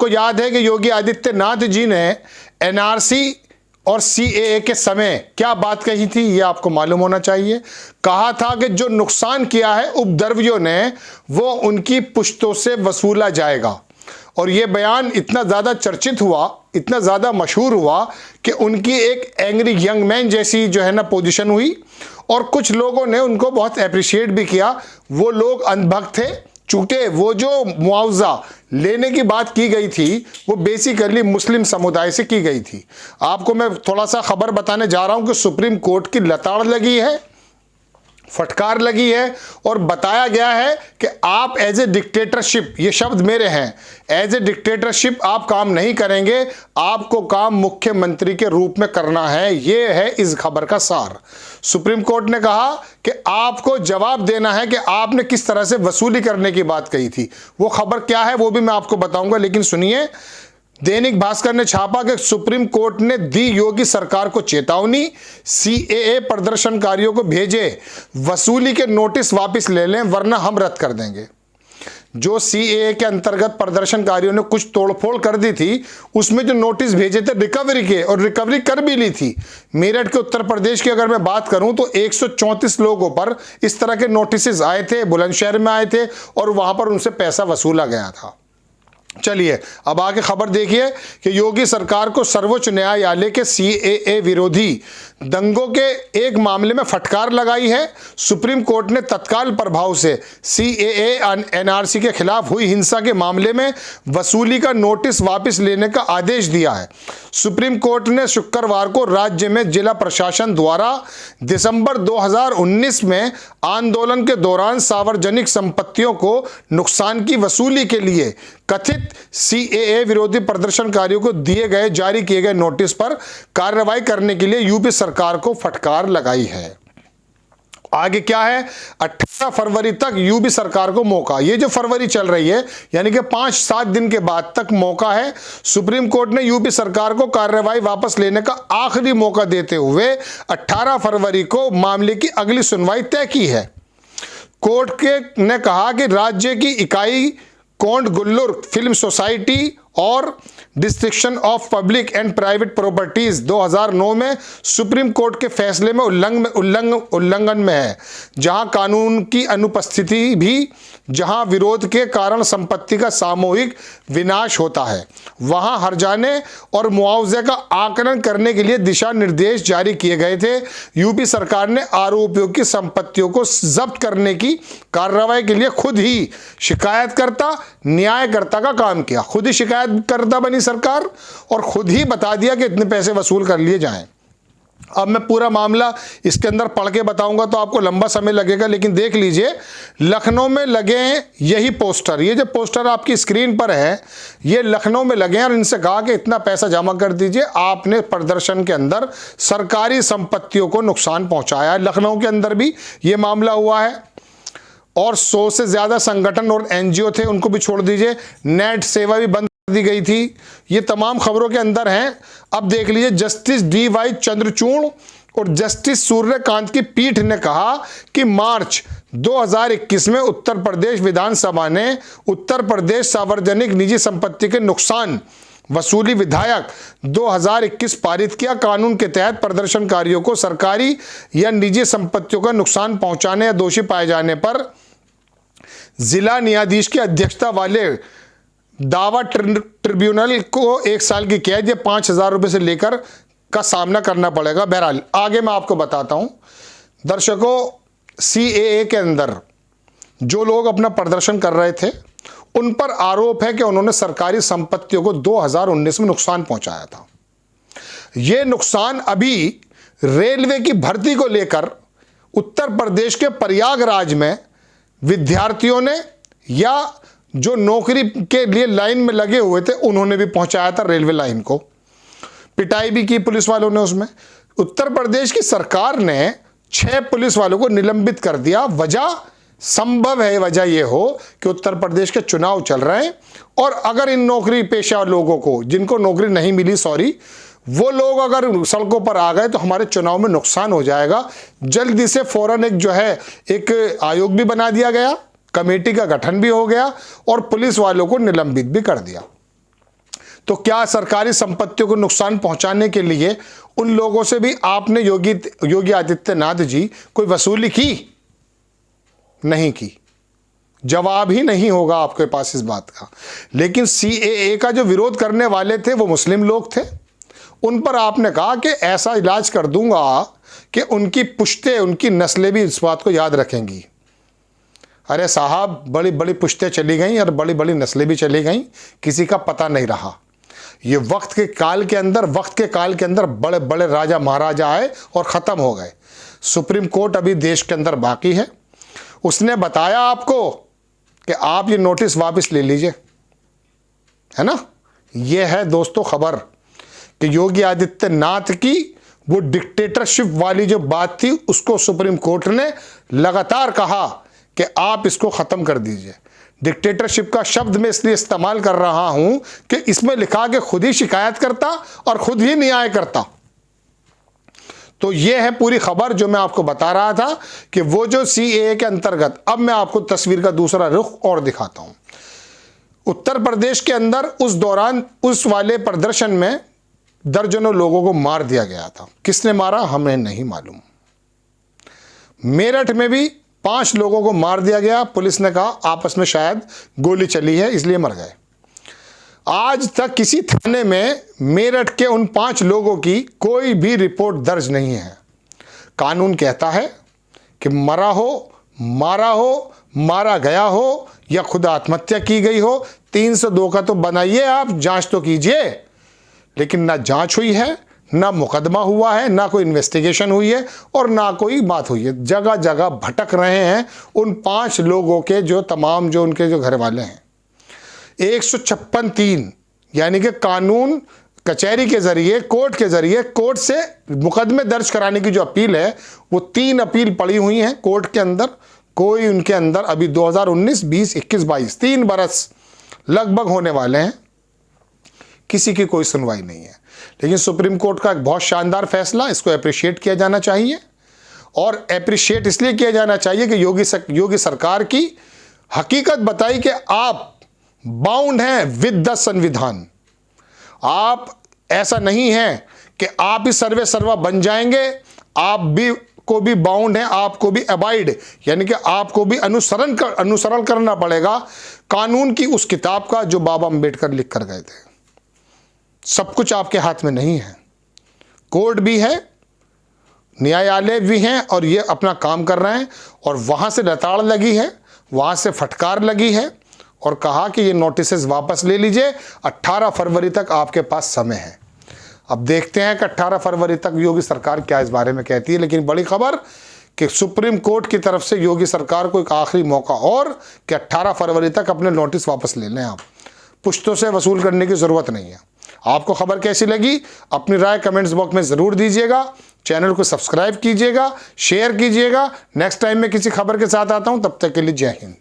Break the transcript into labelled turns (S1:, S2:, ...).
S1: आपको याद है कि योगी आदित्यनाथ जी ने एनआरसी और सीएए के समय क्या बात कही थी, ये आपको मालूम होना चाहिए। कहा था कि जो नुकसान किया है उपद्रवियों ने वो उनकी पुश्तों से वसूला जाएगा। और ये बयान इतना ज़्यादा चर्चित हुआ, इतना ज़्यादा मशहूर हुआ कि उनकी एक एंग्री यंग मैन जैसी जो है ना पोजीशन हुई और कुछ लोगों ने उनको बहुत अप्रिशिएट भी किया। वो लोग अंधभक्त थे, चूंकि वो जो मुआवजा लेने की बात की गई थी वो बेसिकली मुस्लिम समुदाय से की गई थी। आपको मैं थोड़ा सा खबर बताने जा रहा हूं कि सुप्रीम कोर्ट की लताड़ लगी है, फटकार लगी है और बताया गया है कि आप एज ए डिक्टेटरशिप, ये शब्द मेरे हैं, एज ए डिक्टेटरशिप आप काम नहीं करेंगे, आपको काम मुख्यमंत्री के रूप में करना है। ये है इस खबर का सार। सुप्रीम कोर्ट ने कहा कि आपको जवाब देना है कि आपने किस तरह से वसूली करने की बात कही थी। वो खबर क्या है वो भी मैं आपको बताऊंगा, लेकिन सुनिए। दैनिक भास्कर ने छापा कि सुप्रीम कोर्ट ने दी योगी सरकार को चेतावनी, सीएए प्रदर्शनकारियों को भेजे वसूली के नोटिस वापस ले लें वरना हम रद्द कर देंगे। जो सीएए के अंतर्गत प्रदर्शनकारियों ने कुछ तोड़फोड़ कर दी थी उसमें जो नोटिस भेजे थे रिकवरी के, और रिकवरी कर भी ली थी। मेरठ के उत्तर प्रदेश की अगर मैं बात करूं तो 134 लोगों पर इस तरह के नोटिस आए थे, बुलंदशहर में आए थे और वहां पर उनसे पैसा वसूला गया था। चलिए अब आगे खबर देखिए कि योगी सरकार को सर्वोच्च न्यायालय के सीएए विरोधी दंगों के एक मामले में फटकार लगाई है। सुप्रीम कोर्ट ने तत्काल प्रभाव से सीएए एनआरसी के खिलाफ हुई हिंसा के मामले में वसूली का नोटिस वापस लेने का आदेश दिया है। सुप्रीम कोर्ट ने शुक्रवार को राज्य में जिला प्रशासन द्वारा दिसंबर 2019 में आंदोलन के दौरान सार्वजनिक संपत्तियों को नुकसान की वसूली के लिए कथित सीएए विरोधी प्रदर्शनकारियों को दिए गए जारी किए गए नोटिस पर कार्रवाई करने के लिए यूपी सरकार को फटकार लगाई है। आगे क्या है, 18 फरवरी तक यूपी सरकार को मौका। ये जो फरवरी चल रही है यानी कि 5-7 दिन के बाद तक मौका है। सुप्रीम कोर्ट ने यूपी सरकार को कार्रवाई वापस लेने का आखिरी मौका देते हुए 18 फरवरी को मामले की अगली सुनवाई तय की है। कोर्ट ने कहा कि राज्य की इकाई कोंडगुल्लूर फिल्म सोसाइटी और destruction of public and private properties 2009 में सुप्रीम कोर्ट के फैसले में उल्लंघन में है, जहां कानून की अनुपस्थिति भी, जहां विरोध के कारण संपत्ति का सामूहिक विनाश होता है, वहां हर्जाने और मुआवजे का आकलन करने के लिए दिशा निर्देश जारी किए गए थे। यूपी सरकार ने आरोपियों की संपत्तियों को जब्त करने की कार्रवाई के लिए खुद ही शिकायतकर्ता न्यायकर्ता का काम किया। खुद ही शिकायतकर्ता बनी सरकार और खुद ही बता दिया कि इतने पैसे वसूल कर लिए जाएं। अब मैं पूरा मामला इसके अंदर पढ़ के बताऊंगा तो आपको लंबा समय लगेगा, लेकिन देख लीजिए लखनऊ में लगे हैं यही पोस्टर। ये जो पोस्टर आपकी स्क्रीन पर है ये लखनऊ में लगे हैं और इनसे कहा कि इतना पैसा जमा कर दीजिए, आपने प्रदर्शन के अंदर सरकारी संपत्तियों को नुकसान पहुंचाया है। लखनऊ के अंदर भी ये मामला हुआ है और 100 से ज्यादा संगठन और एनजीओ थे, उनको भी छोड़ दीजिए। नेट सेवा भी बंद कर दी गई थी। ये तमाम खबरों के अंदर हैं। अब देख लीजिए, जस्टिस DY चंद्रचूड़ और जस्टिस सूर्यकांत की पीठ ने कहा कि मार्च 2021 में उत्तर प्रदेश विधानसभा ने उत्तर प्रदेश सार्वजनिक निजी संपत्ति के नुकसान वसूली विधेयक 2021 पारित किया। कानून के तहत प्रदर्शनकारियों को सरकारी या निजी संपत्तियों का नुकसान पहुंचाने या दोषी पाए जाने पर जिला न्यायाधीश की अध्यक्षता वाले दावा ट्रिब्यूनल को 1 साल की कैद या 5,000 रुपये से लेकर का सामना करना पड़ेगा। बहरहाल आगे मैं आपको बताता हूं। दर्शकों, सीएए के अंदर जो लोग अपना प्रदर्शन कर रहे थे उन पर आरोप है कि उन्होंने सरकारी संपत्तियों को 2019 में नुकसान पहुंचाया था। यह नुकसान अभी रेलवे की भर्ती को लेकर उत्तर प्रदेश के प्रयागराज में विद्यार्थियों ने या जो नौकरी के लिए लाइन में लगे हुए थे उन्होंने भी पहुंचाया था। रेलवे लाइन को पिटाई भी की पुलिस वालों ने। उसमें उत्तर प्रदेश की सरकार ने 6 पुलिस वालों को निलंबित कर दिया। वजह संभव है वजह यह हो कि उत्तर प्रदेश के चुनाव चल रहे हैं और अगर इन नौकरी पेशा लोगों को, जिनको नौकरी नहीं मिली, वो लोग अगर सड़कों पर आ गए तो हमारे चुनाव में नुकसान हो जाएगा। जल्दी से फौरन एक आयोग भी बना दिया गया, कमेटी का गठन भी हो गया और पुलिस वालों को निलंबित भी कर दिया। तो क्या सरकारी संपत्तियों को नुकसान पहुंचाने के लिए उन लोगों से भी आपने योगी आदित्यनाथ जी कोई वसूली की? नहीं की। जवाब ही नहीं होगा आपके पास इस बात का। लेकिन सीएए का जो विरोध करने वाले थे वो मुस्लिम लोग थे, उन पर आपने कहा कि ऐसा इलाज कर दूंगा कि उनकी पुश्तें, उनकी नस्लें भी इस बात को याद रखेंगी। अरे साहब, बड़ी बड़ी पुश्तें चली गई और बड़ी बड़ी नस्लें भी चली गई, किसी का पता नहीं रहा। ये वक्त के काल के अंदर बड़े बड़े राजा महाराजा आए और ख़त्म हो गए। सुप्रीम कोर्ट अभी देश के अंदर बाकी है। उसने बताया आपको कि आप ये नोटिस वापस ले लीजिए, है ना। ये है दोस्तों खबर कि योगी आदित्यनाथ की वो डिक्टेटरशिप वाली जो बात थी उसको सुप्रीम कोर्ट ने लगातार कहा कि आप इसको ख़त्म कर दीजिए। डिक्टेटरशिप का शब्द मैं इसलिए इस्तेमाल कर रहा हूं कि इसमें लिखा कि खुद ही शिकायत करता और खुद ही न्याय करता। तो ये है पूरी खबर जो मैं आपको बता रहा था कि वो जो सीएए के अंतर्गत, अब मैं आपको तस्वीर का दूसरा रुख और दिखाता हूं। उत्तर प्रदेश के अंदर उस दौरान उस वाले प्रदर्शन में दर्जनों लोगों को मार दिया गया था। किसने मारा हमें नहीं मालूम। मेरठ में भी 5 लोगों को मार दिया गया। पुलिस ने कहा आपस में शायद गोली चली है इसलिए मर गए। आज तक किसी थाने में मेरठ के उन 5 लोगों की कोई भी रिपोर्ट दर्ज नहीं है। कानून कहता है कि मरा हो, मारा गया हो या खुद आत्महत्या की गई हो, 302 का तो बनाइए, आप जांच तो कीजिए। लेकिन ना जांच हुई है, ना मुकदमा हुआ है, ना कोई इन्वेस्टिगेशन हुई है और ना कोई बात हुई है। जगह जगह भटक रहे हैं उन 5 लोगों के जो तमाम जो उनके जो घर वाले हैं। 156(3) यानी कि कानून कचहरी के जरिए, कोर्ट के जरिए, कोर्ट से मुकदमे दर्ज कराने की जो अपील है वो 3 अपील पड़ी हुई हैं कोर्ट के अंदर। कोई उनके अंदर अभी 2019, 20, 21, 22 3 बरस लगभग होने वाले हैं, किसी की कोई सुनवाई नहीं है। लेकिन सुप्रीम कोर्ट का एक बहुत शानदार फैसला, इसको अप्रिशिएट किया जाना चाहिए। और अप्रिशिएट इसलिए किया जाना चाहिए कि योगी सरकार की हकीकत बताई कि आप बाउंड हैं विद द संविधान। आप ऐसा नहीं है कि आप ही सर्वे सर्वा बन जाएंगे, आप भी को भी बाउंड है, आपको भी अबाइड यानी कि आपको भी अनुसरण करना पड़ेगा कानून की उस किताब का जो बाबा अम्बेडकर लिख कर गए थे। सब कुछ आपके हाथ में नहीं है। कोर्ट भी है, न्यायालय भी हैं और ये अपना काम कर रहे हैं। और वहाँ से लताड़ लगी है, वहाँ से फटकार लगी है और कहा कि ये नोटिसेस वापस ले लीजिए, 18 फरवरी तक आपके पास समय है। अब देखते हैं कि 18 फरवरी तक योगी सरकार क्या इस बारे में कहती है। लेकिन बड़ी खबर कि सुप्रीम कोर्ट की तरफ से योगी सरकार को एक आखिरी मौका और कि 18 फरवरी तक अपने नोटिस वापस ले लें। आप पुश्तों से वसूल करने की ज़रूरत नहीं है। आपको खबर कैसी लगी अपनी राय कमेंट्स बॉक्स में ज़रूर दीजिएगा। चैनल को सब्सक्राइब कीजिएगा, शेयर कीजिएगा। नेक्स्ट टाइम मैं किसी खबर के साथ आता हूं, तब तक के लिए जय हिंद।